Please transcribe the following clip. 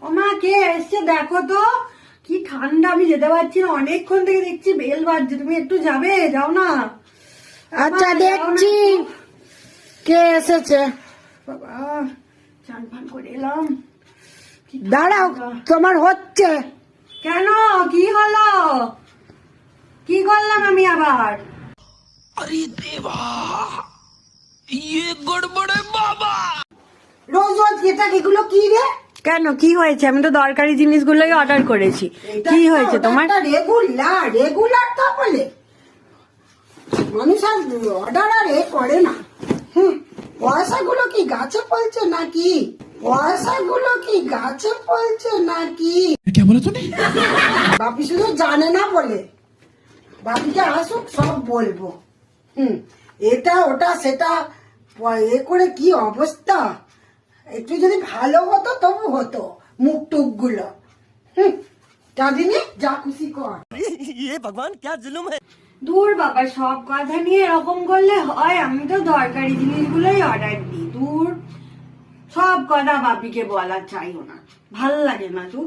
ও মা, কে এসছে দেখো তো। কি ঠান্ডা, আমি যেতে পারছি না, অনেকক্ষণ থেকে দেখছি বেল বাজছে। তুমি একটু যাবে? যাও না। আচ্ছা দেখছি কে এসেছে। বাবা, চান ফান করে এলাম। দাঁড়াও, তোমার হচ্ছে। কেন, কি হলো? কি করলাম আমি আবার? अरे देवा, ये गड़बड़ है बाबा। রোজ রোজ এটা এগুলো কি রে? কেন, কি হয়েছে? আমি তো দরকারি জিনিসগুলোই অর্ডার করেছি। কি হয়েছে তোমার? রেগুলার তো বলে মানুষ আর অর্ডার আর করে না। পয়সাগুলো কি গাছে ফলছে নাকি? পয়সাগুলো কি গাছে ফলছে নাকি? क्या बोला तूने? বাপি শুধু জানে না বলে। বাপিকে আসুক সব বলবো। এটা ওটা সেটা এ করে কি অবস্থা। একটু যদি ভালো হতো তবু হতো। মুখ টুক গুলো চাঁদিনী যা খুশি কর। ये भगवान क्या जुल्म है। দূর বাবা, সব কথা নিয়ে এরকম করলে হয়? আমি তো দরকারি জিনিসগুলোই অর্ডার দিই। দূর, সব কথা বাপিকে বলা চাইও না, ভাল লাগে না। তো